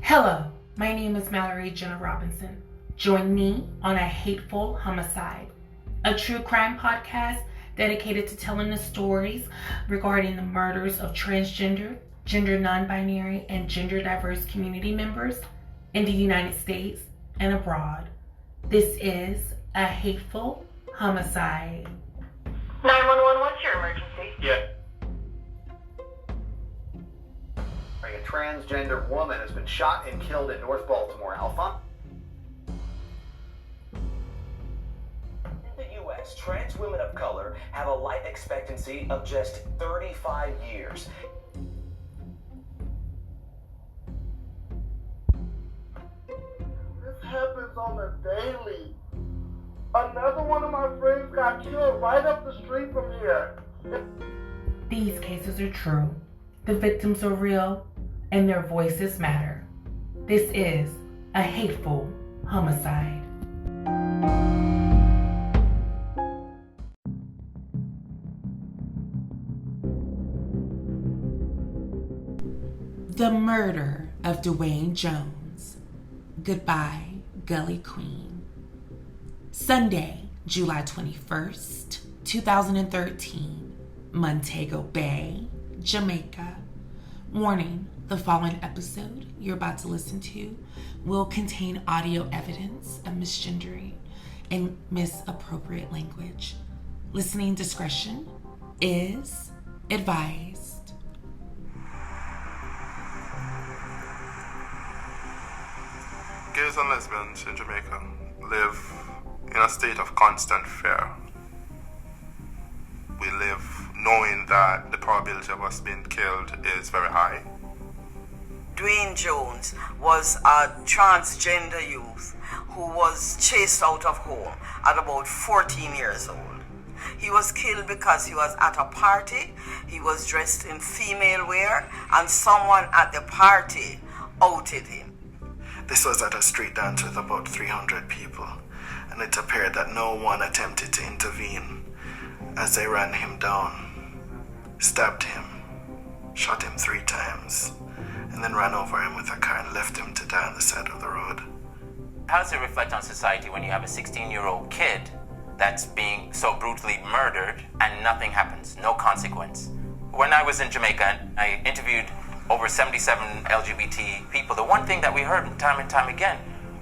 Hello, my name is Mallory Jenna Robinson. Join me on A Hateful Homicide, a true crime podcast dedicated to telling the stories regarding the murders of transgender, gender non-binary, and gender diverse community members in the United States and abroad. This is A Hateful Homicide. 911, what's your emergency? Yeah. A transgender woman has been shot and killed in North Baltimore. Alpha? In the U.S., trans women of color have a life expectancy of just 35 years. This happens on a daily. Another one of my friends got killed right up the street from here. These cases are true. The victims are real, and their voices matter. This is A Hateful Homicide. The murder of Dwayne Jones. Goodbye, Gully Queen. Sunday, July 21st, 2013, Montego Bay, Jamaica. Warning, the following episode you're about to listen to will contain audio evidence of misgendering and misappropriate language. Listening discretion is advised. Gays and lesbians in Jamaica live in a state of constant fear. We live knowing that the probability of us being killed is very high. Dwayne Jones was a transgender youth who was chased out of home at about 14 years old. He was killed because he was at a party, he was dressed in female wear, and someone at the party outed him. This was at a street dance with about 300 people, and it appeared that no one attempted to intervene as they ran him down, stabbed him, shot him 3 times, and then ran over him with a car and left him to die on the side of the road. How does it reflect on society when you have a 16-year-old kid that's being so brutally murdered and nothing happens, no consequence? When I was in Jamaica, I interviewed over 77 LGBT people. The one thing that we heard time and time again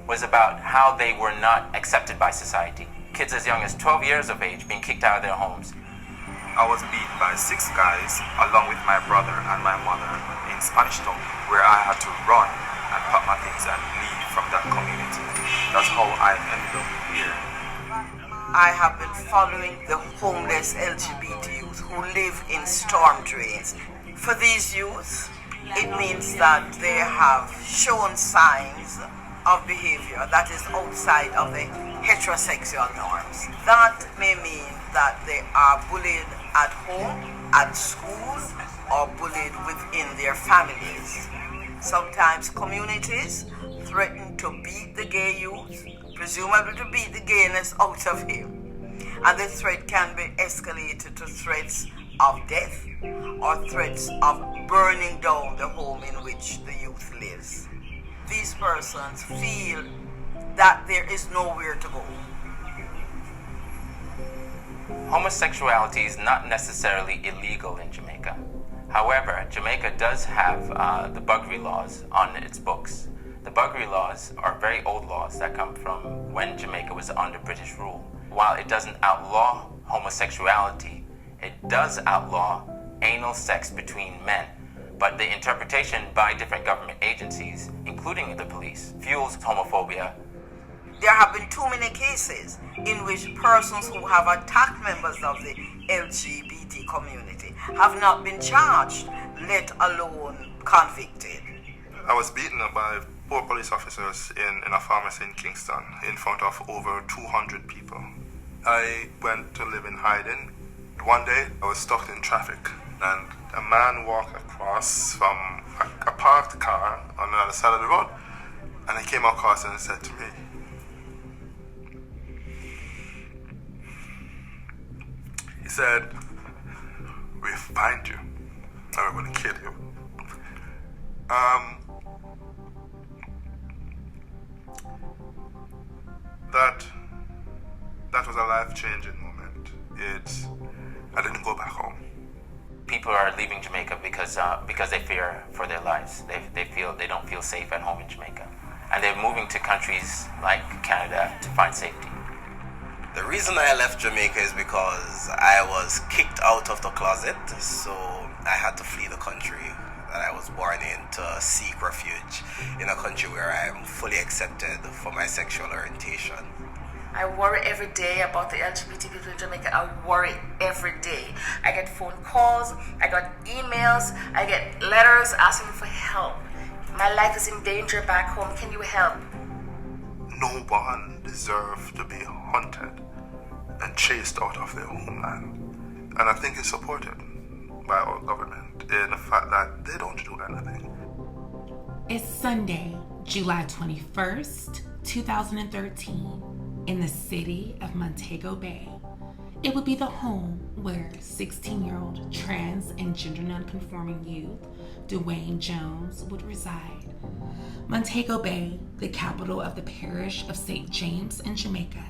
was about how they were not accepted by society. Kids as young as 12 years of age being kicked out of their homes. I was beaten by 6 guys along with my brother and my mother in Spanish Town, where I had to run and pack my things and leave from that community. That's how I ended up here. I have been following the homeless LGBT youth who live in storm drains. For these youth, it means that they have shown signs of behavior that is outside of the heterosexual norms. That may mean that they are bullied at home, at school, or bullied within their families. Sometimes communities threaten to beat the gay youth, presumably to beat the gayness out of him. And the threat can be escalated to threats of death or threats of burning down the home in which the youth lives. These persons feel that there is nowhere to go. Homosexuality is not necessarily illegal in Jamaica. However, Jamaica does have the buggery laws on its books. The buggery laws are very old laws that come from when Jamaica was under British rule. While it doesn't outlaw homosexuality, it does outlaw anal sex between men. But the interpretation by different government agencies, including the police, fuels homophobia. There have been too many cases in which persons who have attacked members of the LGBT community have not been charged, let alone convicted. I was beaten up by 4 police officers in a pharmacy in Kingston in front of over 200 people. I went to live in hiding. One day I was stuck in traffic and a man walked across from a parked car on the other side of the road, and he came across and said to me, he said, "We'll find you and we're going to kill you." that was a life-changing moment. I didn't go back home. People are leaving Jamaica because they fear for their lives. They don't feel safe at home in Jamaica, and they're moving to countries like Canada to find safety. The reason I left Jamaica is because I was kicked out of the closet, so I had to flee the country that I was born in to seek refuge in a country where I am fully accepted for my sexual orientation. I worry every day about the LGBT people in Jamaica. I worry every day. I get phone calls, I got emails, I get letters asking for help. My life is in danger back home. Can you help? No one deserves to be hunted and chased out of their homeland. And I think it's supported by our government in the fact that they don't do anything. It's Sunday, July 21st, 2013, in the city of Montego Bay. It would be the home where 16-year-old trans and gender non-conforming youth Dwayne Jones would reside. Montego Bay, the capital of the parish of St. James in Jamaica.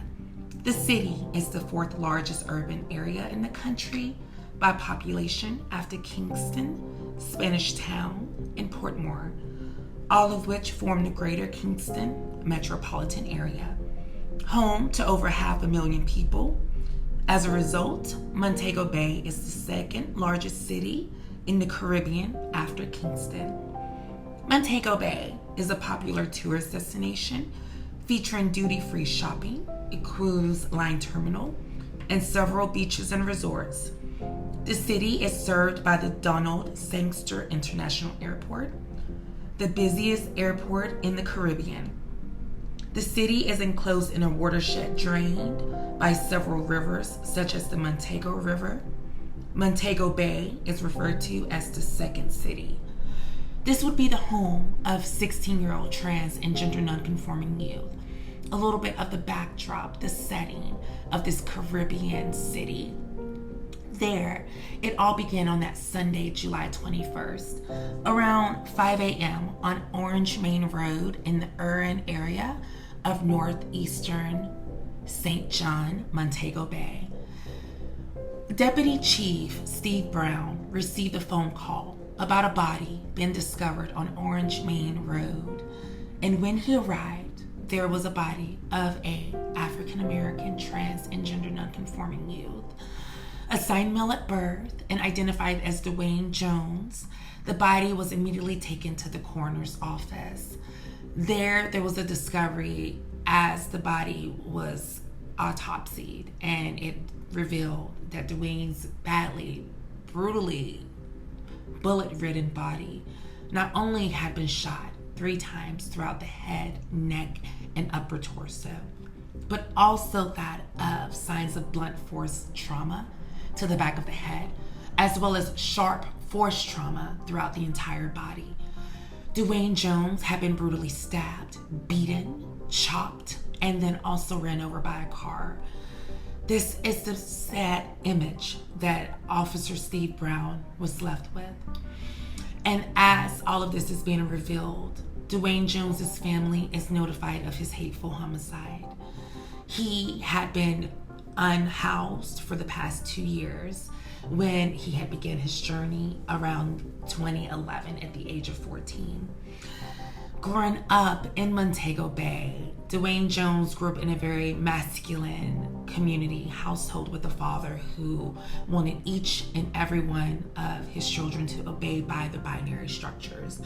The city is the fourth largest urban area in the country by population after Kingston, Spanish Town, and Portmore, all of which form the greater Kingston metropolitan area. Home to over 500,000 people. As a result, Montego Bay is the second largest city in the Caribbean after Kingston. Montego Bay is a popular tourist destination featuring duty-free shopping, a cruise line terminal, and several beaches and resorts. The city is served by the Donald Sangster International Airport, the busiest airport in the Caribbean. The city is enclosed in a watershed drained by several rivers, such as the Montego River. Montego Bay is referred to as the second city. This would be the home of 16-year-old trans and gender non-conforming youth. A little bit of the backdrop, the setting of this Caribbean city. There, it all began on that Sunday, July 21st, around 5 a.m. on Orange Main Road in the Urin area of northeastern St. John, Montego Bay. Deputy Chief Steve Brown received a phone call about a body being discovered on Orange Main Road, and when he arrived, there was a body of a African-American trans and gender non-conforming youth. Assigned male at birth and identified as Dwayne Jones, the body was immediately taken to the coroner's office. There was a discovery as the body was autopsied, and it revealed that Dwayne's badly, brutally bullet-ridden body not only had been shot 3 times throughout the head, neck, and upper torso, but also that of signs of blunt force trauma to the back of the head, as well as sharp force trauma throughout the entire body. Dwayne Jones had been brutally stabbed, beaten, chopped, and then also ran over by a car. This is the sad image that Officer Steve Brown was left with. And as all of this is being revealed, Dwayne Jones's family is notified of his hateful homicide. He had been unhoused for the past 2 years when he had begun his journey around 2011 at the age of 14. Growing up in Montego Bay, Dwayne Jones grew up in a very masculine community household with a father who wanted each and every one of his children to obey by the binary structures.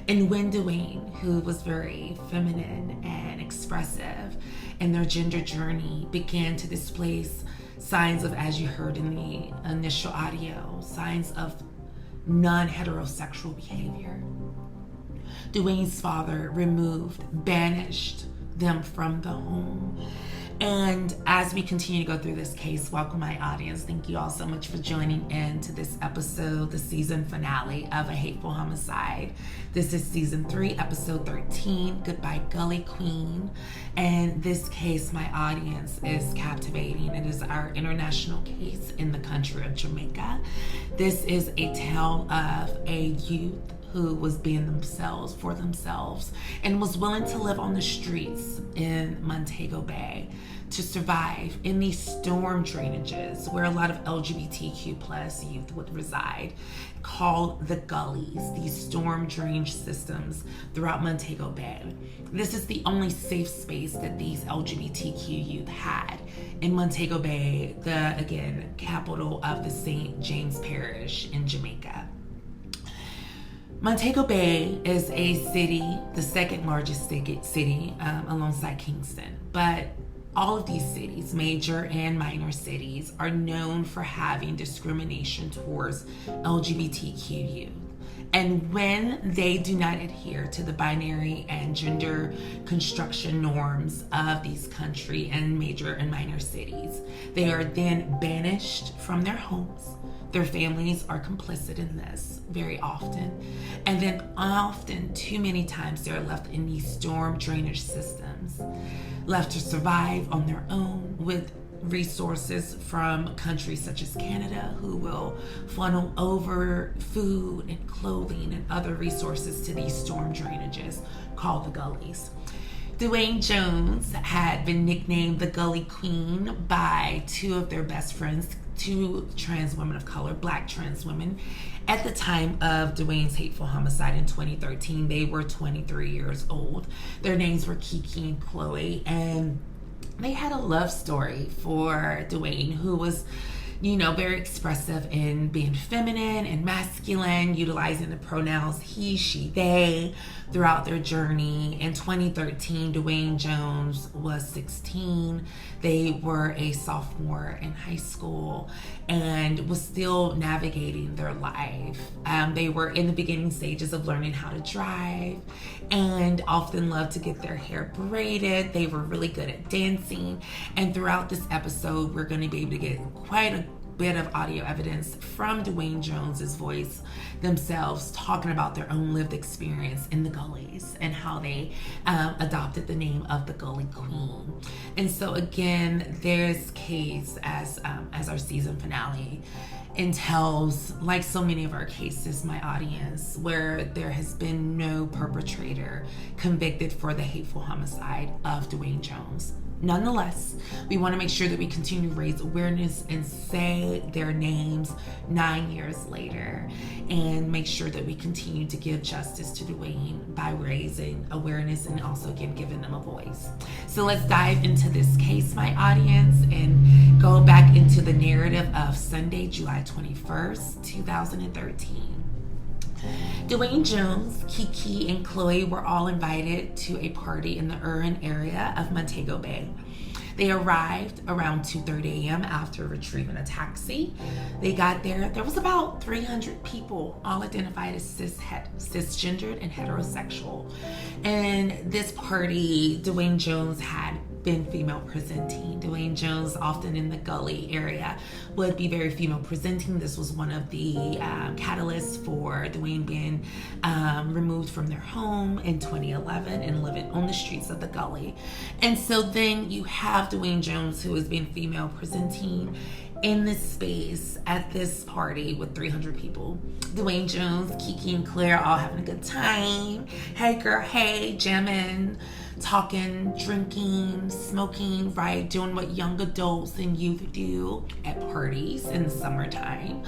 And when Dwayne, who was very feminine and expressive in their gender journey, began to display signs of, as you heard in the initial audio, signs of non-heterosexual behavior, Dwayne's father banished them from the home. And as we continue to go through this case, welcome my audience. Thank you all so much for joining in to this episode, the season finale of A Hateful Homicide. This is season 3, episode 13, Goodbye Gully Queen. And this case, my audience, is captivating. It is our international case in the country of Jamaica. This is a tale of a youth who was being themselves for themselves and was willing to live on the streets in Montego Bay to survive in these storm drainages where a lot of LGBTQ plus youth would reside, called the Gullies, these storm drainage systems throughout Montego Bay. This is the only safe space that these LGBTQ youth had in Montego Bay, the, again, capital of the St. James Parish in Jamaica. Montego Bay is a city, the second largest city alongside Kingston, but all of these cities, major and minor cities, are known for having discrimination towards LGBTQ youth. And when they do not adhere to the binary and gender construction norms of these country and major and minor cities, they are then banished from their homes. Their families are complicit in this very often. And then often, too many times, they're left in these storm drainage systems, left to survive on their own with resources from countries such as Canada, who will funnel over food and clothing and other resources to these storm drainages called the Gullies. Dwayne Jones had been nicknamed the Gully Queen by two of their best friends, two trans women of color, black trans women. At the time of Dwayne's hateful homicide in 2013, they were 23 years old. Their names were Kiki and Chloe, and they had a love story for Dwayne, who was, very expressive in being feminine and masculine, utilizing the pronouns he, she, they throughout their journey. In 2013, Dwayne Jones was 16. They were a sophomore in high school and was still navigating their life. They were in the beginning stages of learning how to drive and often loved to get their hair braided. They were really good at dancing. And throughout this episode, we're going to be able to get quite a bit of audio evidence from Dwayne Jones's voice themselves, talking about their own lived experience in the Gullies and how they adopted the name of the Gully Queen. And so again, this case, as our season finale entails, like so many of our cases, my audience, where there has been no perpetrator convicted for the hateful homicide of Dwayne Jones. Nonetheless, we want to make sure that we continue to raise awareness and say their names 9 years later, and make sure that we continue to give justice to Dwayne by raising awareness and also, again, giving them a voice. So let's dive into this case, my audience, and go back into the narrative of Sunday, July 21st, 2013. Dwayne Jones, Kiki, and Chloe were all invited to a party in the Urban area of Montego Bay. They arrived around 2:30 a.m. after retrieving a taxi. They got there. There was about 300 people, all identified as cisgendered and heterosexual. And this party, Dwayne Jones had been female presenting. Dwayne Jones, often in the Gully area, would be very female presenting. This was one of the catalysts for Dwayne being removed from their home in 2011 and living on the streets of the Gully. And so then you have Dwayne Jones, who is being female presenting in this space at this party with 300 people. Dwayne Jones, Kiki, and Claire all having a good time. Hey girl, hey, jamming, talking, drinking, smoking, right? Doing what young adults and youth do at parties in the summertime.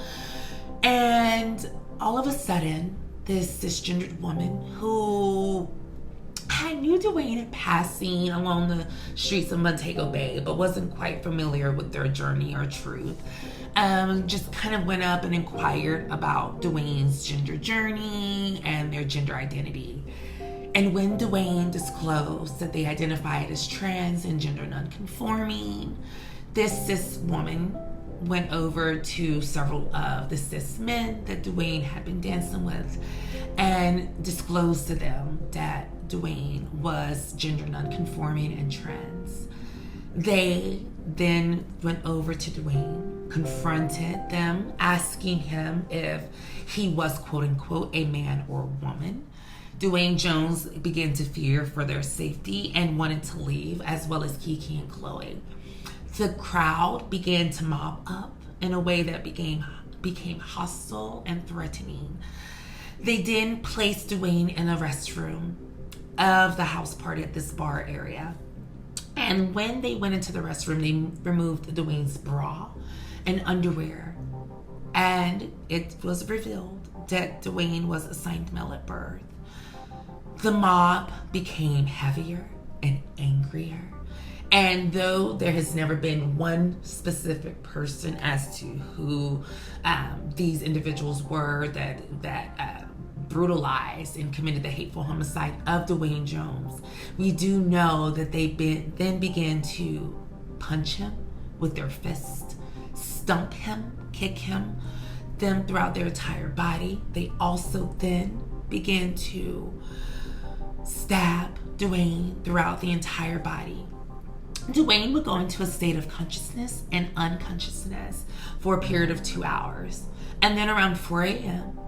And all of a sudden, this cisgendered woman who I knew Dwayne in passing along the streets of Montego Bay, but wasn't quite familiar with their journey or truth. Just kind of went up and inquired about Dwayne's gender journey and their gender identity. And when Dwayne disclosed that they identified as trans and gender nonconforming, this cis woman went over to several of the cis men that Dwayne had been dancing with and disclosed to them that Dwayne was gender nonconforming and trans. They then went over to Dwayne, confronted them, asking him if he was quote unquote a man or woman. Dwayne Jones began to fear for their safety and wanted to leave, as well as Kiki and Chloe. The crowd began to mob up in a way that became hostile and threatening. They then placed Dwayne in a restroom of the house party at this bar area. And when they went into the restroom, they removed Dwayne's bra and underwear. And it was revealed that Dwayne was assigned male at birth. The mob became heavier and angrier. And though there has never been one specific person as to who these individuals were that brutalized and committed the hateful homicide of Dwayne Jones, we do know that they then began to punch him with their fists, stomp him, kick him, them throughout their entire body. They also then began to stab Dwayne throughout the entire body. Dwayne would go into a state of consciousness and unconsciousness for a period of 2 hours. And then around 4 a.m.,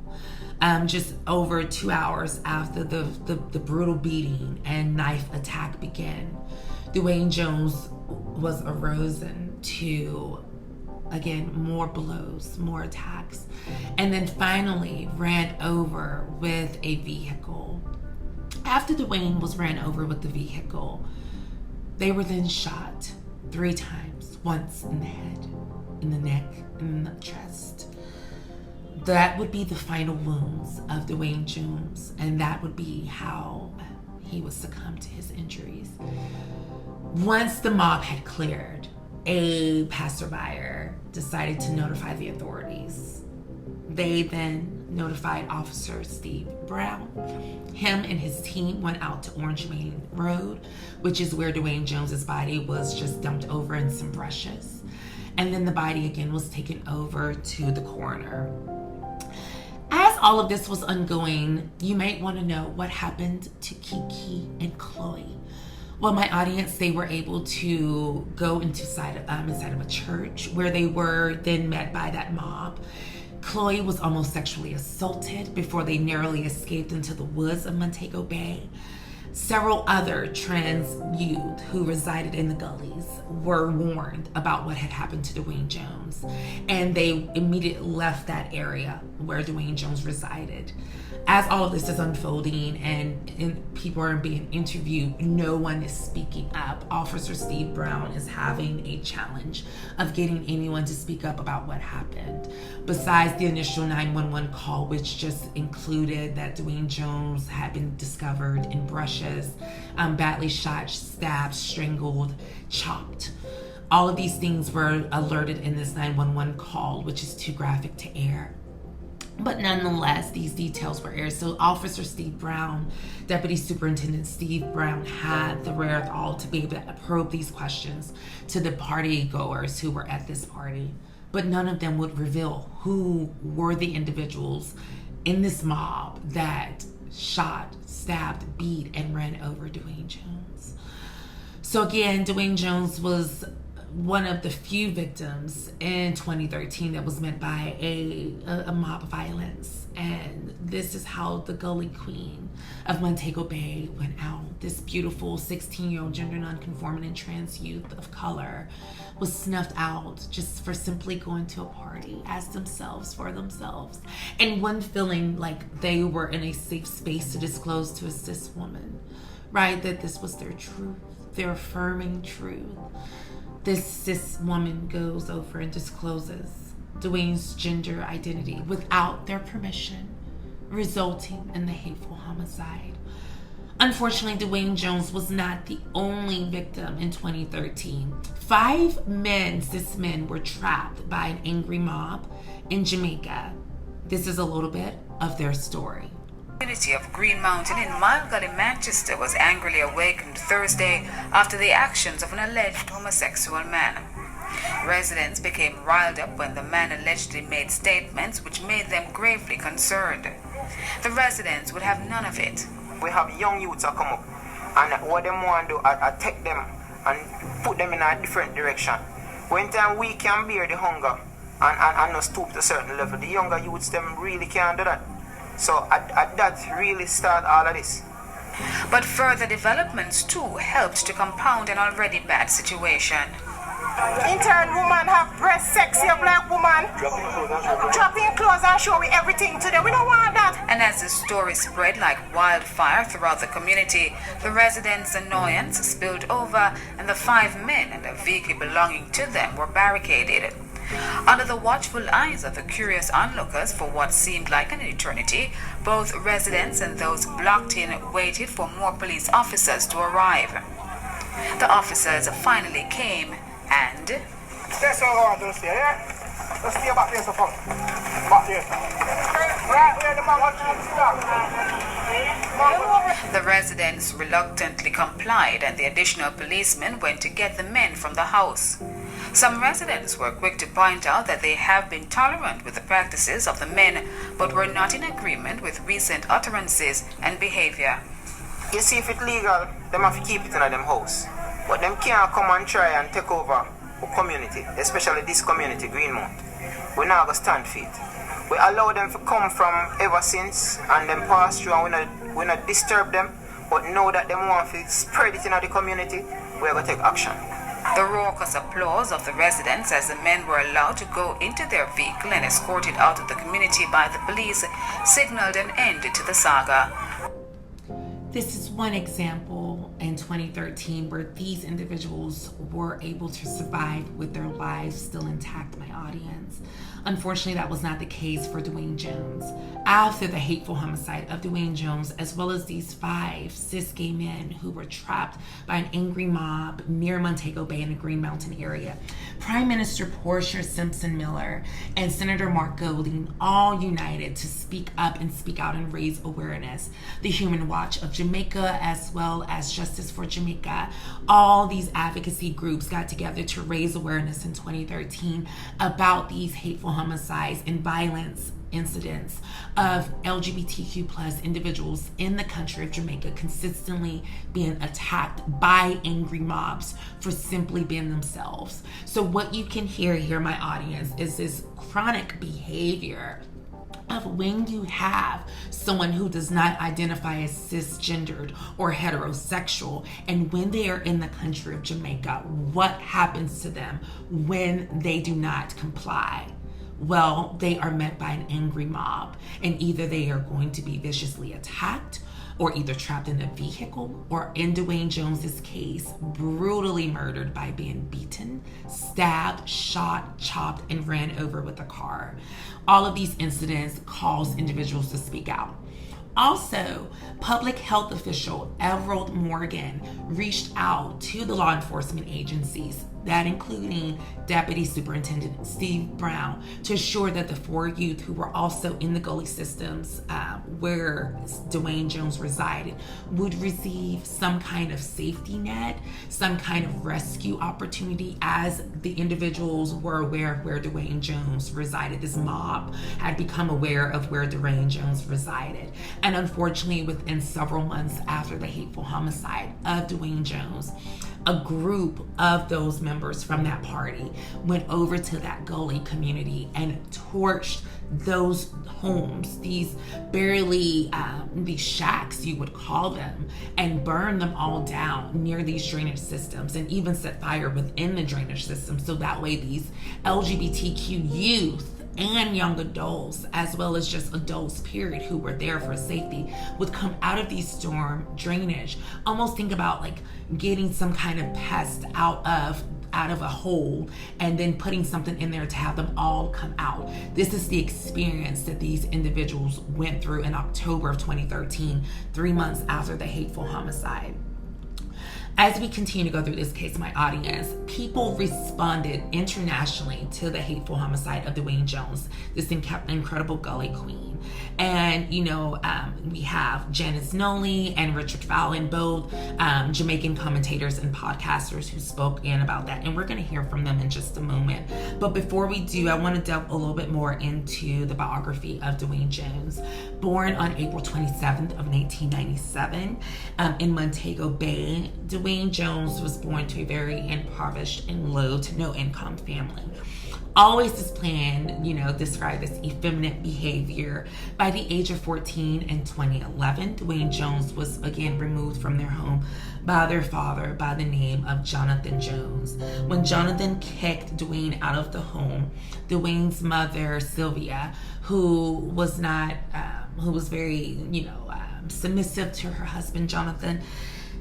just over 2 hours after the brutal beating and knife attack began, Dwayne Jones was arisen to, again, more blows, more attacks, and then finally ran over with a vehicle. After Dwayne was ran over with the vehicle, they were then shot 3 times, once in the head, in the neck, and in the chest. That would be the final wounds of Dwayne Jones, and that would be how he would succumb to his injuries. Once the mob had cleared, a passerby decided to notify the authorities. They then notified Officer Steve Brown. Him and his team went out to Orange Main Road, which is where Dwayne Jones's body was just dumped over in some brushes. And then the body again was taken over to the coroner. As all of this was ongoing, you might want to know what happened to Kiki and Chloe. Well, my audience, they were able to go inside of a church where they were then met by that mob. Chloe was almost sexually assaulted before they narrowly escaped into the woods of Montego Bay. Several other trans youth who resided in the gullies were warned about what had happened to Dwayne Jones, and they immediately left that area where Dwayne Jones resided. As all of this is unfolding and people are being interviewed, no one is speaking up. Officer Steve Brown is having a challenge of getting anyone to speak up about what happened. Besides the initial 911 call, which just included that Dwayne Jones had been discovered in brushes, badly shot, stabbed, strangled, chopped. All of these things were alerted in this 911 call, which is too graphic to air. But nonetheless, these details were aired. So Officer Steve Brown, Deputy Superintendent Steve Brown, had the wherewithal to be able to probe these questions to the party goers who were at this party. But none of them would reveal who were the individuals in this mob that shot, stabbed, beat, and ran over Dwayne Jones. So again, Dwayne Jones was one of the few victims in 2013 that was met by a mob violence. And this is how the Gully Queen of Montego Bay went out. This beautiful 16-year-old gender nonconforming and trans youth of color was snuffed out just for simply going to a party as themselves for themselves. And one feeling like they were in a safe space to disclose to a cis woman, right, that this was their truth, their affirming truth. This cis woman goes over and discloses Dwayne's gender identity without their permission, resulting in the hateful homicide. Unfortunately, Dwayne Jones was not the only victim in 2013. 5 cis men were trapped by an angry mob in Jamaica. This is a little bit of their story. The community of Green Mountain in Mile Gully, Manchester was angrily awakened Thursday after the actions of an alleged homosexual man. Residents became riled up when the man allegedly made statements which made them gravely concerned. The residents would have none of it. We have young youths that come up, and what they want to do, I take them and put them in a different direction. When time we can bear the hunger and not stoop to a certain level, the younger youths, them really can't do that. So that really started all of this. But further developments too helped to compound an already bad situation. In turn, woman have breast, sexy black woman, dropping clothes clothes and show we everything to them. We don't want that. And as the story spread like wildfire throughout the community, the residents' annoyance spilled over, and the 5 men and a vehicle belonging to them were barricaded. Under the watchful eyes of the curious onlookers for what seemed like an eternity, both residents and those blocked in waited for more police officers to arrive. The officers finally came and... That's all I want to say, yeah? Let's stay back there, so come. Back there. Right where the man. The residents reluctantly complied, and the additional policemen went to get the men from the house. Some residents were quick to point out that they have been tolerant with the practices of the men, but were not in agreement with recent utterances and behavior. You see, if it's legal, them have to keep it in them house. But them can't come and try and take over our community, especially this community, Greenmount. We now go stand for it. We allow them to come from ever since and them pass through, and we not disturb them. But now that them want to spread it in the community, we are going to take action. The raucous applause of the residents as the men were allowed to go into their vehicle and escorted out of the community by the police signaled an end to the saga. This is one example in 2013 where these individuals were able to survive with their lives still intact, my audience. Unfortunately, that was not the case for Dwayne Jones. After the hateful homicide of Dwayne Jones, as well as these 5 cis gay men who were trapped by an angry mob near Montego Bay in the Green Mountain area, Prime Minister Portia Simpson Miller and Senator Mark Gully all united to speak up and speak out and raise awareness. The Human Watch of Jamaica, as well as Justice for Jamaica, all these advocacy groups got together to raise awareness in 2013 about these hateful homicides and violence incidents of LGBTQ plus individuals in the country of Jamaica consistently being attacked by angry mobs for simply being themselves. So what you can hear here, my audience, is this chronic behavior of when you have someone who does not identify as cisgendered or heterosexual, and when they are in the country of Jamaica, what happens to them when they do not comply? Well, they are met by an angry mob, and either they are going to be viciously attacked or either trapped in a vehicle, or in Dwayne Jones's case, brutally murdered by being beaten, stabbed, shot, chopped, and ran over with a car. All of these incidents cause individuals to speak out. Also, public health official Everald Morgan reached out to the law enforcement agencies, that including Deputy Superintendent Steve Brown, to assure that the 4 youth who were also in the Gully systems where Dwayne Jones resided would receive some kind of safety net, some kind of rescue opportunity, as the individuals were aware of where Dwayne Jones resided. This mob had become aware of where Dwayne Jones resided. And unfortunately, within several months after the hateful homicide of Dwayne Jones, a group of those members from that party went over to that Gully community and torched those homes, these these shacks, you would call them, and burned them all down near these drainage systems, and even set fire within the drainage system, so that way these LGBTQ youth and young adults, as well as just adults period, who were there for safety, would come out of these storm drainage. Almost think about like getting some kind of pest out of a hole and then putting something in there to have them all come out. This is the experience that these individuals went through in October of 2013, 3 months after the hateful homicide. As we continue to go through this case, my audience, people responded internationally to the hateful homicide of Dwayne Jones, this incredible Gully queen. And, we have Janice Nolly and Richard Fallon, both Jamaican commentators and podcasters who spoke in about that. And we're going to hear from them in just a moment. But before we do, I want to delve a little bit more into the biography of Dwayne Jones. Born on April 27th of 1997 in Montego Bay, Dwayne Jones was born to a very impoverished and low to no income family. always displaying, described as effeminate behavior. By the age of 14 in 2011, Dwayne Jones was again removed from their home by their father by the name of Jonathan Jones. When Jonathan kicked Dwayne out of the home, Dwayne's mother, Sylvia, who was very, submissive to her husband, Jonathan,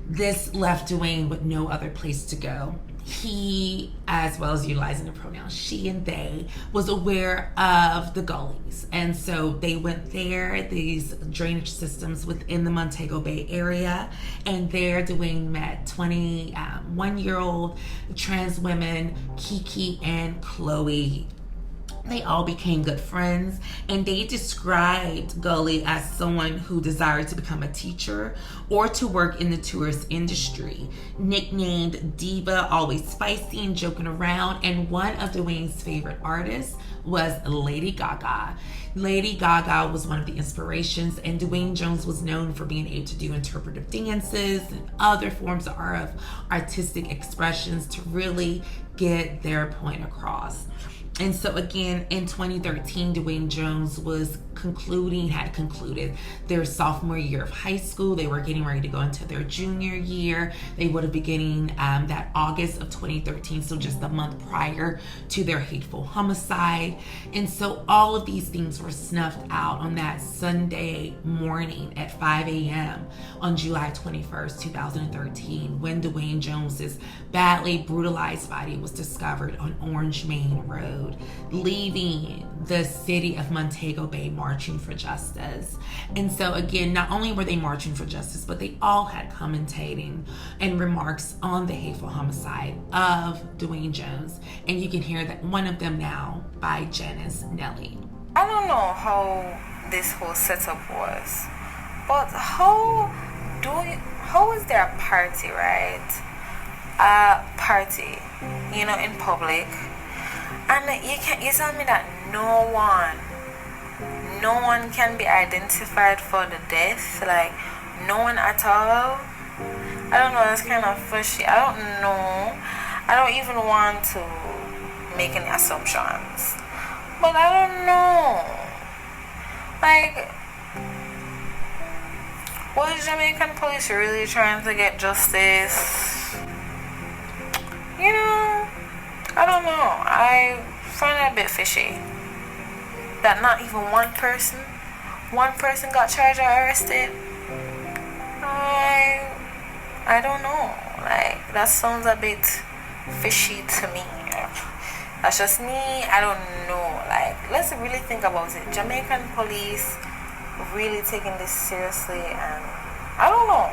this left Dwayne with no other place to go. He, as well as utilizing the pronouns she and they, was aware of the gullies. And so they went there, these drainage systems within the Montego Bay area. And there Dwayne met 21-year-old trans women, Kiki and Chloe. They all became good friends, and they described Gully as someone who desired to become a teacher or to work in the tourist industry. Nicknamed Diva, always spicy and joking around, and one of Dwayne's favorite artists was Lady Gaga. Lady Gaga was one of the inspirations, and Dwayne Jones was known for being able to do interpretive dances and other forms of artistic expressions to really get their point across. And so again, in 2013, Dwayne Jones had concluded their sophomore year of high school. They were getting ready to go into their junior year. They would have been beginning that August of 2013, so just a month prior to their hateful homicide. And so all of these things were snuffed out on that Sunday morning at 5 a.m. on July 21st, 2013, when Dwayne Jones's badly brutalized body was discovered on Orange Main Road, leaving the city of Montego Bay marching for justice. And so again, not only were they marching for justice, but they all had commentating and remarks on the hateful homicide of Dwayne Jones. And you can hear that one of them now by Janice Nelly. I don't know how this whole setup was, but how is there a party, right? A party, in public, and you tell me that no one can be identified for the death, like no one at all. I don't know, it's kind of fishy. I don't know. I don't even want to make any assumptions, but I don't know. Like, was Jamaican police really trying to get justice? I don't know. I find it a bit fishy that not even one person got charged or arrested. I don't know. Like, that sounds a bit fishy to me. That's just me. I don't know. Like, let's really think about it. Jamaican police really taking this seriously, and I don't know.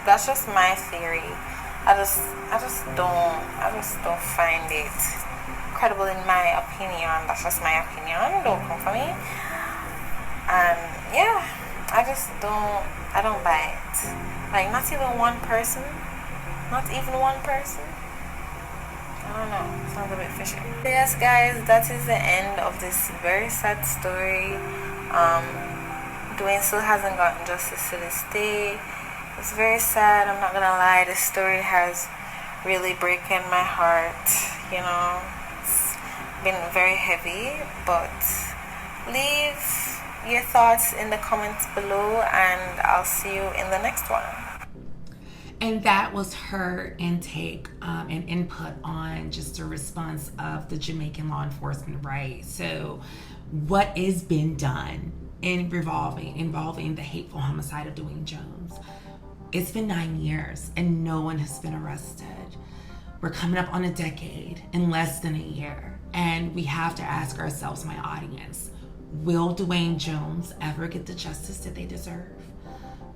That's just my theory. I just don't find it credible in my opinion. That's just my opinion. Don't come for me. And yeah, I don't buy it. Like, not even one person. I don't know. Sounds a bit fishy. Yes, guys, that is the end of this very sad story. Dwayne still hasn't gotten justice to this day. It's very sad, I'm not gonna lie. This story has really broken my heart, It's been very heavy, but leave your thoughts in the comments below, and I'll see you in the next one. And that was her intake and input on just a response of the Jamaican law enforcement, right? So what is being done involving the hateful homicide of Dwayne Jones? It's been 9 years and no one has been arrested. We're coming up on a decade in less than a year. And we have to ask ourselves, my audience, will Dwayne Jones ever get the justice that they deserve?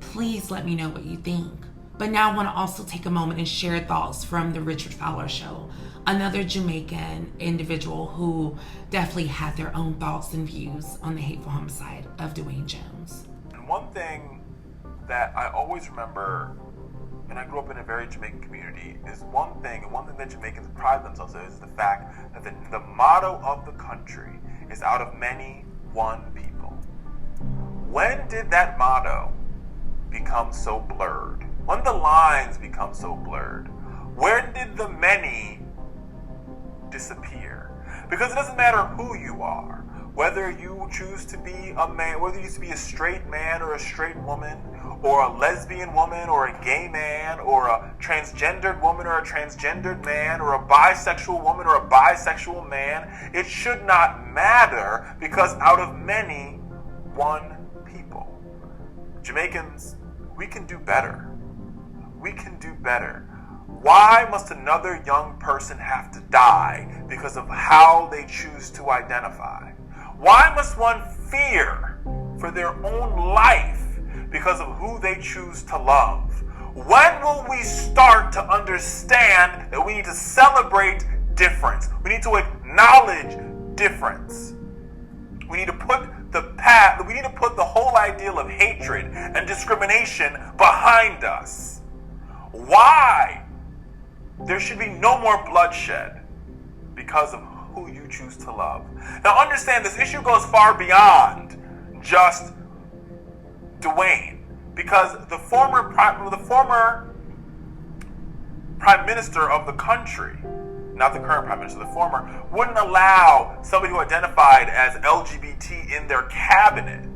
Please let me know what you think. But now I want to also take a moment and share thoughts from the Richard Fowler Show, another Jamaican individual who definitely had their own thoughts and views on the hateful homicide of Dwayne Jones. And one thing that I always remember, and I grew up in a very Jamaican community, is one thing that Jamaicans pride themselves in is the fact that the motto of the country is out of many, one people. When did that motto become so blurred? When did the lines become so blurred? Where did the many disappear. Because it doesn't matter who you are, whether you choose to be a man, whether you choose to be a straight man or a straight woman, or a lesbian woman or a gay man, or a transgendered woman or a transgendered man, or a bisexual woman or a bisexual man, it should not matter, because out of many, one people. Jamaicans, we can do better. We can do better. Why must another young person have to die because of how they choose to identify? Why must one fear for their own life because of who they choose to love? When will we start to understand that we need to celebrate difference? We need to acknowledge difference. We need to put the whole ideal of hatred and discrimination behind us. Why? There should be no more bloodshed because of who you choose to love. Now understand, this issue goes far beyond just Dwayne, because the former prime minister of the country, not the current prime minister, the former, wouldn't allow somebody who identified as LGBT in their cabinet.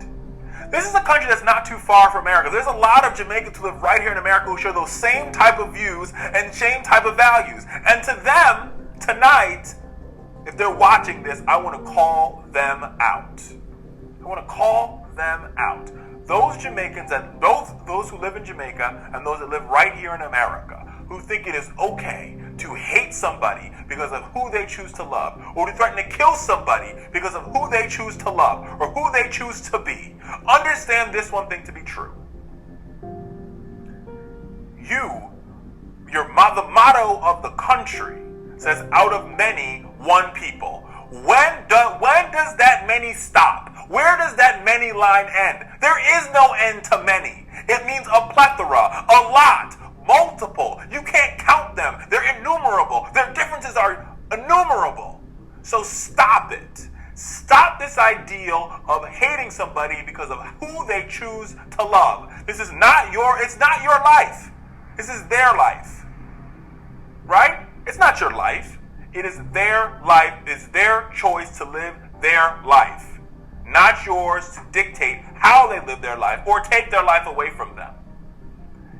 This is a country that's not too far from America. There's a lot of Jamaicans who live right here in America who share those same type of views and same type of values. And to them, tonight, if they're watching this, I want to call them out. I want to call them out. Those Jamaicans, and both those who live in Jamaica and those that live right here in America, who think it is okay to hate somebody because of who they choose to love, or to threaten to kill somebody because of who they choose to love, or who they choose to be, understand this one thing to be true. The motto of the country says, out of many, one people. When does that many stop? Where does that many line end? There is no end to many. It means a plethora, a lot, multiple. You can't count them. They're innumerable. Their differences are innumerable. So stop it. Stop this ideal of hating somebody because of who they choose to love. It's not your life. This is their life. Right? It's not your life. It is their life. It's their choice to live their life. Not yours to dictate how they live their life or take their life away from them.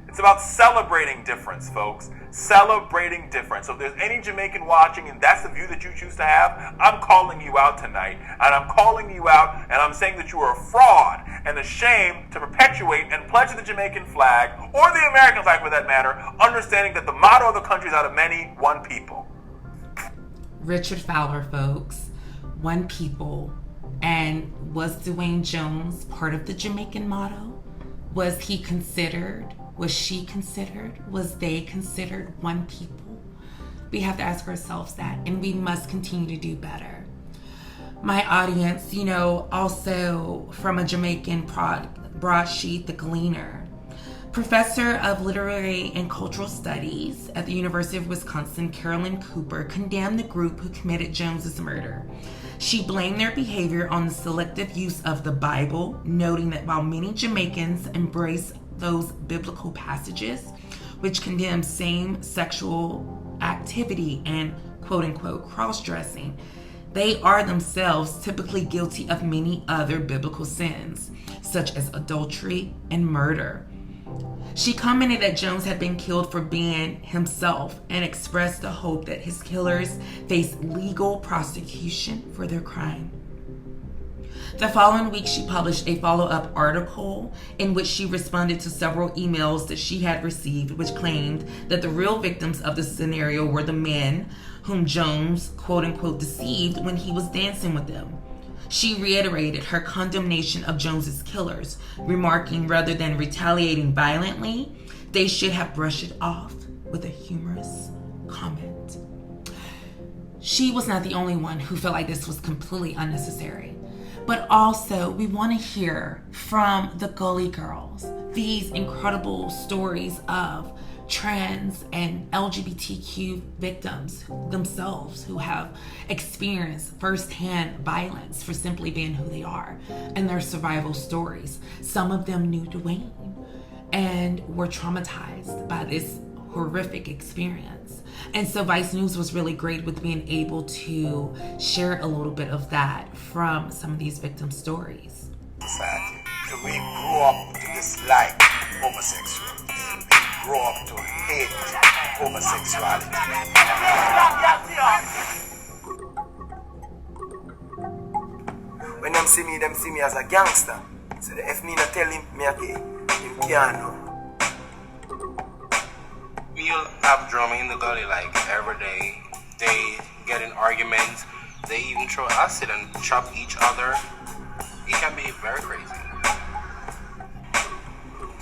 It's about celebrating difference, folks. Celebrating difference. So if there's any Jamaican watching and that's the view that you choose to have, I'm calling you out tonight. And I'm calling you out and I'm saying that you are a fraud and a shame to perpetuate and pledge the Jamaican flag, or the American flag for that matter, understanding that the motto of the country is out of many, one people. Richard Fowler, folks. One people. And was Dwayne Jones part of the Jamaican motto? Was he considered? Was she considered? Was they considered one people? We have to ask ourselves that, and we must continue to do better. My audience, also from a Jamaican broadsheet, The Gleaner, professor of literary and cultural studies at the University of Wisconsin, Carolyn Cooper, condemned the group who committed Jones's murder. She blamed their behavior on the selective use of the Bible, noting that while many Jamaicans embrace those biblical passages which condemn same sexual activity and quote-unquote cross-dressing, they are themselves typically guilty of many other biblical sins, such as adultery and murder. She commented that Jones had been killed for being himself and expressed the hope that his killers face legal prosecution for their crime. The following week, she published a follow-up article in which she responded to several emails that she had received, which claimed that the real victims of the scenario were the men whom Jones, quote-unquote, deceived when he was dancing with them. She reiterated her condemnation of Jones's killers, remarking rather than retaliating violently, they should have brushed it off with a humorous comment. She was not the only one who felt like this was completely unnecessary. But also, we want to hear from the Gully girls, these incredible stories of trans and LGBTQ victims themselves who have experienced firsthand violence for simply being who they are, and their survival stories. Some of them knew Dwayne and were traumatized by this horrific experience. And so Vice News was really great with being able to share a little bit of that from some of these victim stories. Society. We grew up to dislike homosexuals. We grew up to hate homosexuality. When them see me as a gangster. So if me not tell him me a gay, him can't know. We'll have drumming in the gully like every day. They get in arguments. They even throw acid and chop each other. It can be very crazy.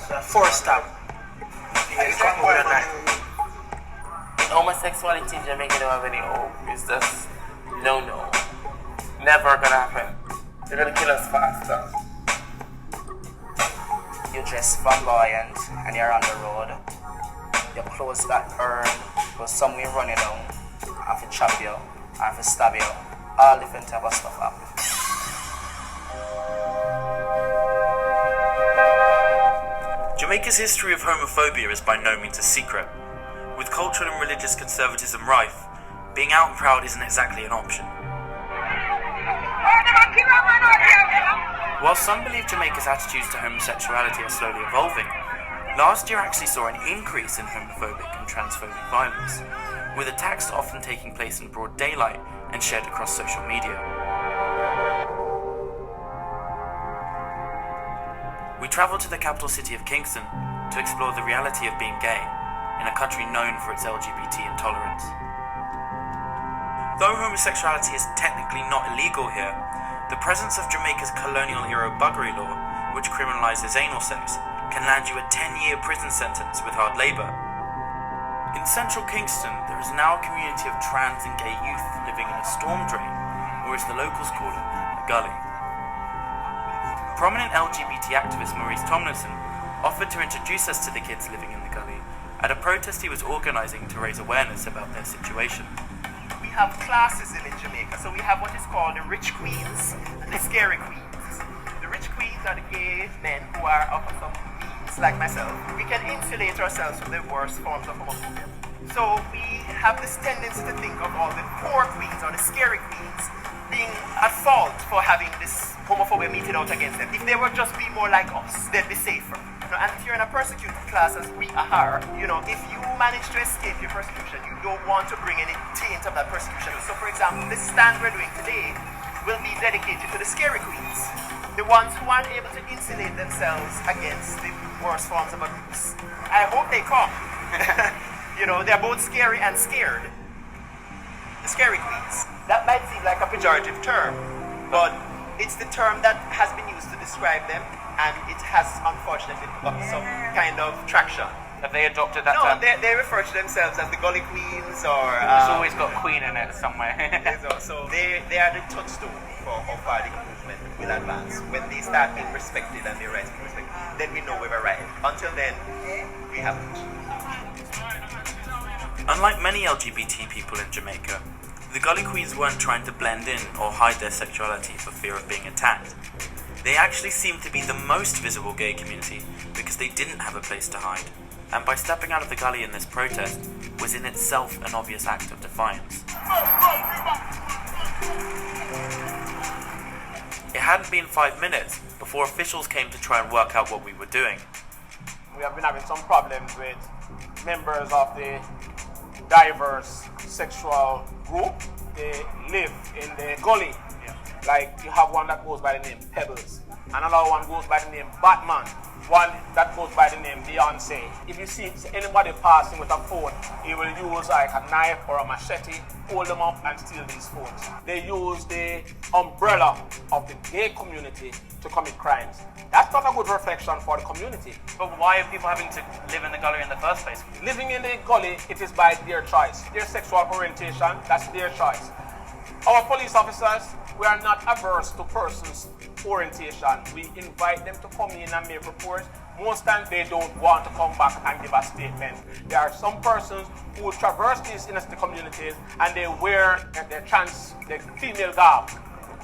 So first stop. Homosexuality in Jamaica don't have any hope. It's just no. Never gonna happen. They're gonna kill us faster. You dress flamboyant and you're on the road. Your clothes got burned because someone run you down. I have to chop you, I have to stab you. All different type of stuff happen. Jamaica's history of homophobia is by no means a secret. With cultural and religious conservatism rife, being out and proud isn't exactly an option. While some believe Jamaica's attitudes to homosexuality are slowly evolving, last year actually saw an increase in homophobic and transphobic violence, with attacks often taking place in broad daylight and shared across social media. We travelled to the capital city of Kingston to explore the reality of being gay in a country known for its LGBT intolerance. Though homosexuality is technically not illegal here, the presence of Jamaica's colonial-era buggery law, which criminalises anal sex, can land you a 10-year prison sentence with hard labour. In central Kingston, there is now a community of trans and gay youth living in a storm drain, or as the locals call it, a gully. Prominent LGBT activist Maurice Tomlinson offered to introduce us to the kids living in the gully at a protest he was organising to raise awareness about their situation. We have classes in Jamaica, so we have what is called the rich queens and the scary queens. The rich queens are the gay men who are of some means, like myself. We can insulate ourselves from the worst forms of homophobia. So we have this tendency to think of all the poor queens or the scary queens being at fault for having this homophobia meted out against them. If they would just be more like us, they'd be safer. And if you're in a persecuted class as we are, if you manage to escape your persecution, you don't want to bring any taint of that persecution. So for example, this stand we're doing today will be dedicated to the scary queens, the ones who aren't able to insulate themselves against the worst forms of abuse. I hope they come. They're both scary and scared. The scary queens. That might seem like a pejorative term, but it's the term that has been used to describe them, and it has unfortunately got some kind of traction. Have they adopted that term? term? They refer to themselves as the Gully Queens, or... It's always got queen in it somewhere. So they are the touchstone for how far the movement will advance. When they start being respected and their rights being respected, then we know we've arrived. Until then, we haven't. Unlike many LGBT people in Jamaica, the Gully Queens weren't trying to blend in or hide their sexuality for fear of being attacked. They actually seemed to be the most visible gay community because they didn't have a place to hide. And by stepping out of the gully in this protest was in itself an obvious act of defiance. It hadn't been 5 minutes before officials came to try and work out what we were doing. We have been having some problems with members of the diverse sexual group. They live in the gully. Like you have one that goes by the name Pebbles, another one goes by the name Batman, one that goes by the name Beyonce. If you see anybody passing with a phone, he will use like a knife or a machete, hold them up and steal these phones. They use the umbrella of the gay community to commit crimes. That's not a good reflection for the community. But why are people having to live in the gully in the first place? Living in the gully, it is by their choice. Their sexual orientation, that's their choice. Our police officers, we are not averse to persons' orientation. We invite them to come in and make reports. Most times they don't want to come back and give a statement. There are some persons who traverse these inner city communities and they wear the female garb.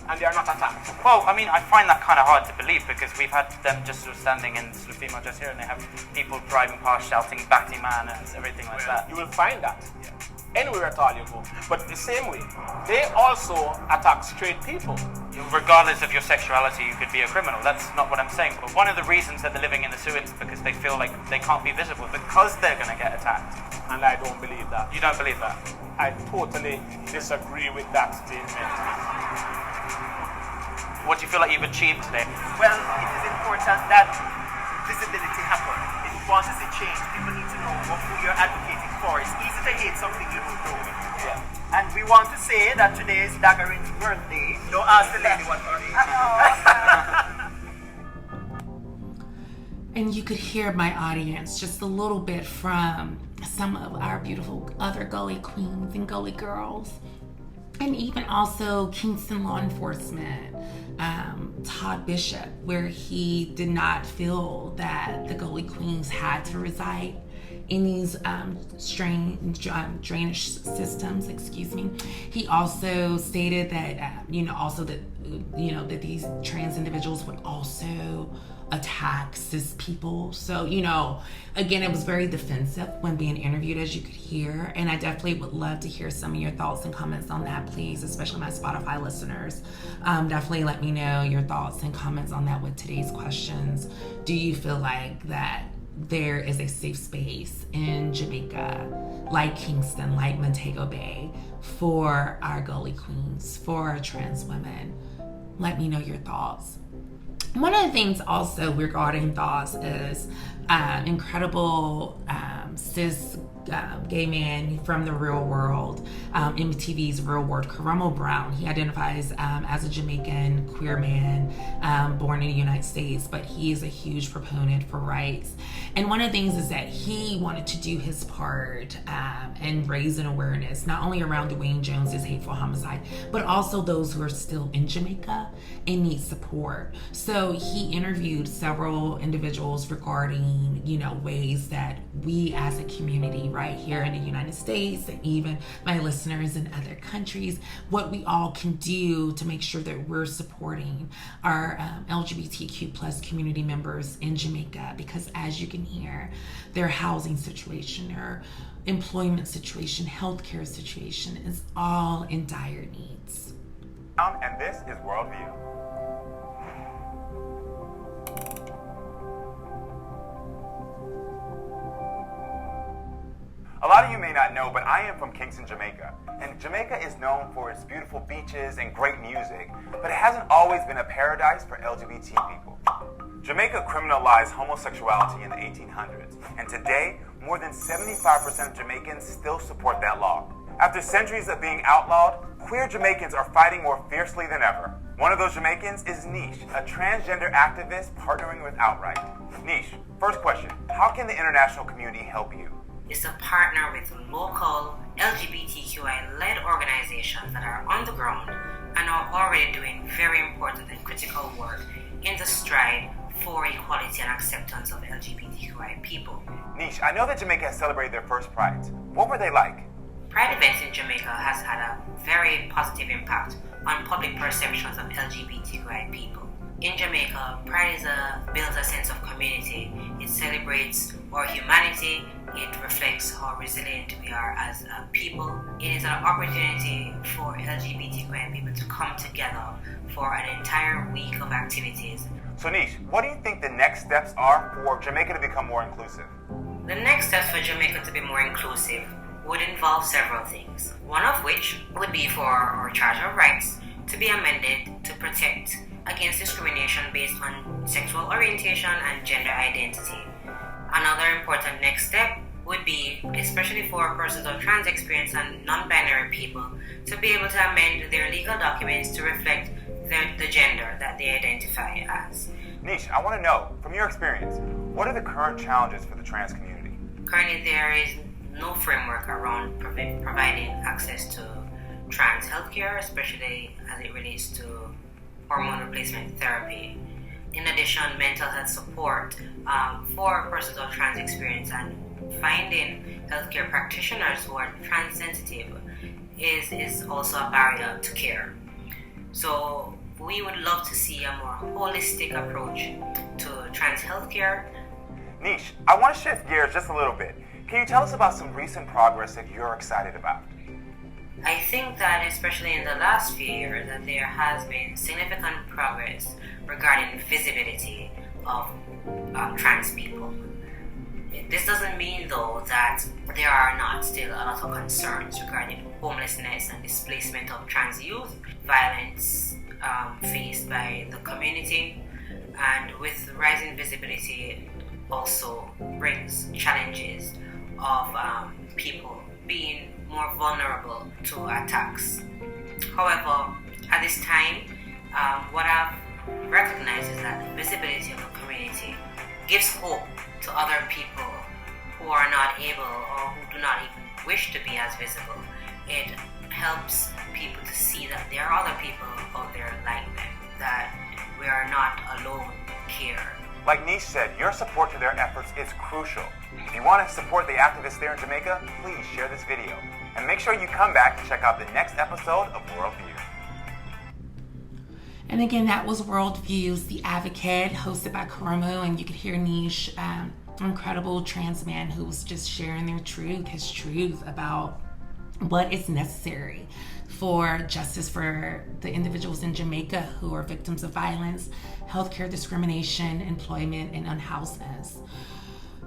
and they are not attacked? Well, I mean, I find that kind of hard to believe because we've had them just sort of standing in sort of female dress here, and they have people driving past shouting "Bhakti Man" and everything like that. You will find that anywhere at all you go. But the same way, they also attack straight people. Regardless of your sexuality, you could be a criminal. That's not what I'm saying. But one of the reasons that they're living in the sewers is because they feel like they can't be visible because they're going to get attacked. And I don't believe that. You don't believe that? I totally disagree with that statement. What do you feel like you've achieved today? Well, it is important that visibility happens. If you want to see change, people need to know who you're advocating for. It's easy to hate something you don't know. Yeah. And we want to say that today is Daggarin's birthday. Don't ask the lady what her name. And you could hear my audience just a little bit from some of our beautiful other Gully queens and Gully girls. And even also Kingston law enforcement, Todd Bishop, where he did not feel that the Gully queens had to reside in these drainage systems, He also stated that, that these trans individuals would also attack cis people. So, again, it was very defensive when being interviewed, as you could hear. And I definitely would love to hear some of your thoughts and comments on that, please, especially my Spotify listeners. Definitely let me know your thoughts and comments on that with today's questions. Do you feel like that there is a safe space in Jamaica, like Kingston, like Montego Bay, for our Gully queens, for our trans women? Let me know your thoughts. One of the things also regarding thoughts is incredible cis gay man from the real world, MTV's Real World, Karamo Brown. He identifies as a Jamaican queer man born in the United States, but he is a huge proponent for rights. And one of the things is that he wanted to do his part and raise an awareness, not only around Dwayne Jones's hateful homicide, but also those who are still in Jamaica and need support. So he interviewed several individuals regarding, ways that we as a community right here in the United States, and even my listeners in other countries, what we all can do to make sure that we're supporting our LGBTQ plus community members in Jamaica, because as you can hear, their housing situation, their employment situation, healthcare situation is all in dire needs. And this is Worldview. A lot of you may not know, but I am from Kingston, Jamaica. And Jamaica is known for its beautiful beaches and great music, but it hasn't always been a paradise for LGBT people. Jamaica criminalized homosexuality in the 1800s, and today, more than 75% of Jamaicans still support that law. After centuries of being outlawed, queer Jamaicans are fighting more fiercely than ever. One of those Jamaicans is Niche, a transgender activist partnering with Outright. Niche, first question, how can the international community help you? Is to partner with local LGBTQI-led organizations that are on the ground and are already doing very important and critical work in the stride for equality and acceptance of LGBTQI people. Niche, I know that Jamaica has celebrated their first Prides. What were they like? Pride events in Jamaica has had a very positive impact on public perceptions of LGBTQI people. In Jamaica, Pride builds a sense of community. It celebrates our humanity. It reflects how resilient we are as a people. It is an opportunity for LGBTQI people to come together for an entire week of activities. So Niche, what do you think the next steps are for Jamaica to become more inclusive? The next steps for Jamaica to be more inclusive would involve several things. One of which would be for our Charter of Rights to be amended to protect against discrimination based on sexual orientation and gender identity. Another important next step would be, especially for persons of trans experience and non-binary people, to be able to amend their legal documents to reflect the gender that they identify as. Niche, I want to know, from your experience, what are the current challenges for the trans community? Currently, there is no framework around providing access to trans healthcare, especially as it relates to hormone replacement therapy. In addition, mental health support for persons of trans experience and finding healthcare practitioners who are trans sensitive is also a barrier to care. So we would love to see a more holistic approach to trans healthcare. Nish, I want to shift gears just a little bit. Can you tell us about some recent progress that you're excited about? I think that especially in the last few years that there has been significant progress regarding visibility of trans people. This doesn't mean though that there are not still a lot of concerns regarding homelessness and displacement of trans youth, violence faced by the community, and with rising visibility also brings challenges of people being more vulnerable to attacks. However, at this time, what I've recognized is that the visibility of the community gives hope to other people who are not able or who do not even wish to be as visible. It helps people to see that there are other people out there like them, that we are not alone here. Like Nish said, your support to their efforts is crucial. If you want to support the activists there in Jamaica, please share this video. And make sure you come back to check out the next episode of Worldview. And again, that was Worldviews, The Advocate, hosted by Karamu, and you could hear Nish, incredible trans man who was just sharing his truth about what is necessary for justice for the individuals in Jamaica who are victims of violence, healthcare discrimination, employment, and unhousedness.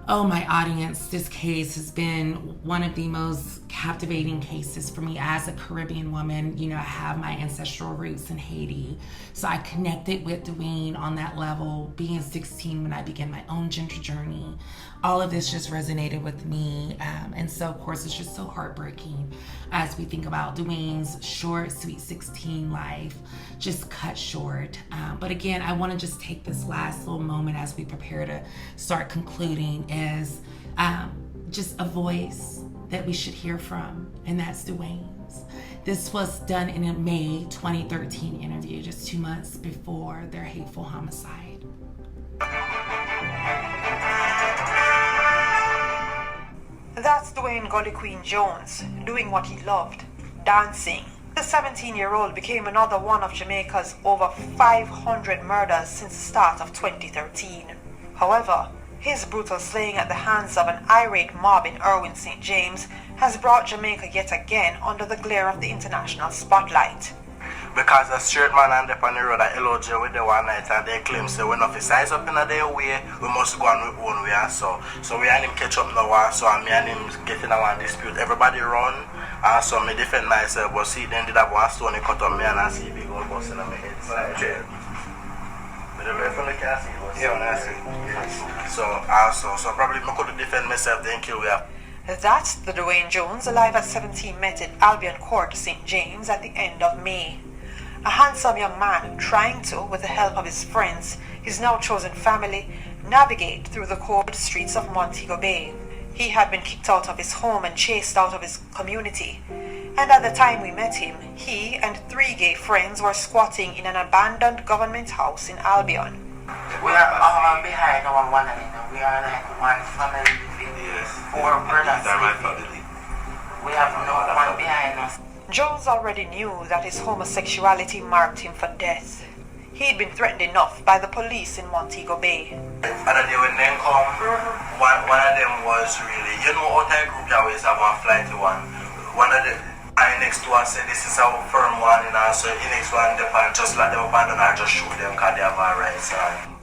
Oh, my audience, this case has been one of the most captivating cases for me as a Caribbean woman. You know, I have my ancestral roots in Haiti. So I connected with Dwayne on that level, being 16 when I began my own gender journey. All of this just resonated with me. And so, of course, it's just so heartbreaking as we think about Dwayne's short, sweet 16 life, just cut short. But again, I want to just take this last little moment as we prepare to start concluding is just a voice that we should hear from, and that's Dwayne's. This was done in a May 2013 interview, just 2 months before their hateful homicide. That's Dwayne Gully Queen Jones, doing what he loved, dancing. The 17-year-old became another one of Jamaica's over 500 murders since the start of 2013. However, his brutal slaying at the hands of an irate mob in Irwin, St. James has brought Jamaica yet again under the glare of the international spotlight. Because a straight man and up on the road at LOJ with the one night and they claim say when if size up in their way, we must go on with own way and so we and him catch up now so me and him getting a one dispute. Everybody run and so me defend myself, but see then did have one stone he cut on me and I see big old bus in my head. But the way from the car see it was so probably I could defend myself then kill we have. That's the Dwayne Jones alive at 17 met at Albion Court, St. James at the end of May. A handsome young man trying to, with the help of his friends, his now chosen family, navigate through the cold streets of Montego Bay. He had been kicked out of his home and chased out of his community. And at the time we met him, he and 3 gay friends were squatting in an abandoned government house in Albion. We are all behind our one another. We are like one family. 4 brothers. We have no one behind us. Jones already knew that his homosexuality marked him for death. He'd been threatened enough by the police in Montego Bay. Other day when they come, one of them was really, you know, out of group you always have one flighty one. One of the I next to us said this is our firm one, and so the next one they find just like them abandon I just shoot them because they have our rights.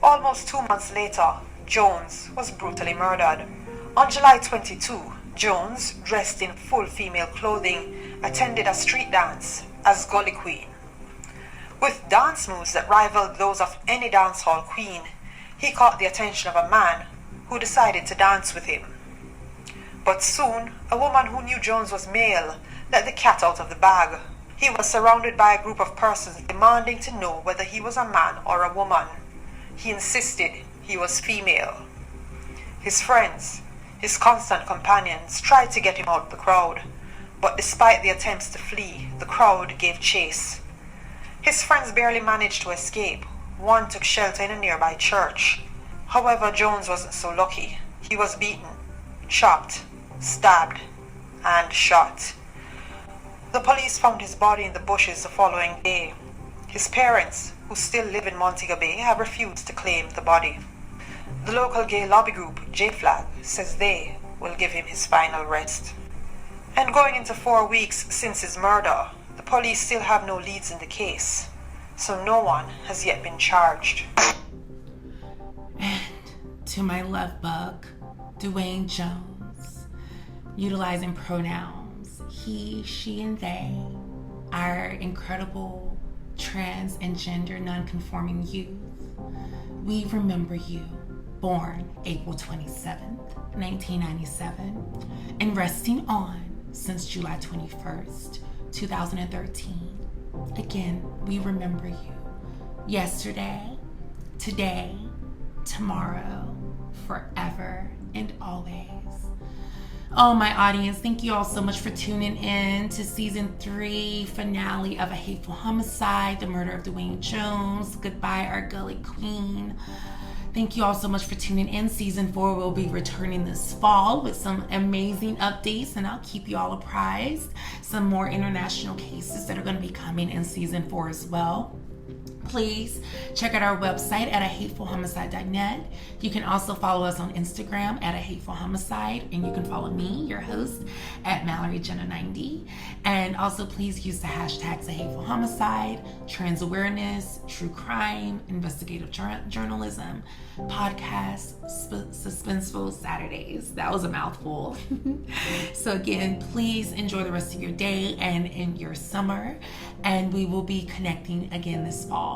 Almost 2 months later, Jones was brutally murdered. On July 22, Jones, dressed in full female clothing, attended a street dance as Gully Queen. With dance moves that rivaled those of any dancehall queen, he caught the attention of a man who decided to dance with him. But soon, a woman who knew Jones was male let the cat out of the bag. He was surrounded by a group of persons demanding to know whether he was a man or a woman. He insisted he was female. His friends, his constant companions, tried to get him out of the crowd, but despite the attempts to flee, the crowd gave chase. His friends barely managed to escape. One took shelter in a nearby church. However, Jones wasn't so lucky. He was beaten, chopped, stabbed, and shot. The police found his body in the bushes the following day. His parents, who still live in Montego Bay, have refused to claim the body. The local gay lobby group, J-Flag, says they will give him his final rest. And going into 4 weeks since his murder, the police still have no leads in the case, so no one has yet been charged. And to my love bug, Dwayne Jones, utilizing pronouns he, she, and they, our incredible trans and gender non-conforming youth, we remember you, born April 27th, 1997, and resting on since July 21st, 2013. Again, we remember you. Yesterday, today, tomorrow, forever, and always. Oh, my audience, thank you all so much for tuning in to season 3 finale of A Hateful Homicide, the murder of Dwayne Jones. Goodbye, our Gully queen. Thank you all so much for tuning in. Season 4 will be returning this fall with some amazing updates, and I'll keep you all apprised. Some more international cases that are going to be coming in season 4 as well. Please check out our website at ahatefulhomicide.net. You can also follow us on Instagram at ahatefulhomicide, and you can follow me, your host, at MalloryJenna90. And also please use the hashtags ahatefulhomicide, trans awareness, true crime, investigative journalism, podcast, suspenseful Saturdays. That was a mouthful. So again, please enjoy the rest of your day and in your summer, and we will be connecting again this fall.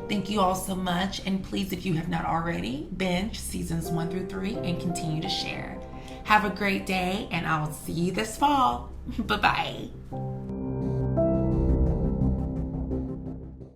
Thank you all so much, and please, if you have not already, binge seasons 1 through 3 and continue to share. Have a great day, and I will see you this fall. Bye-bye.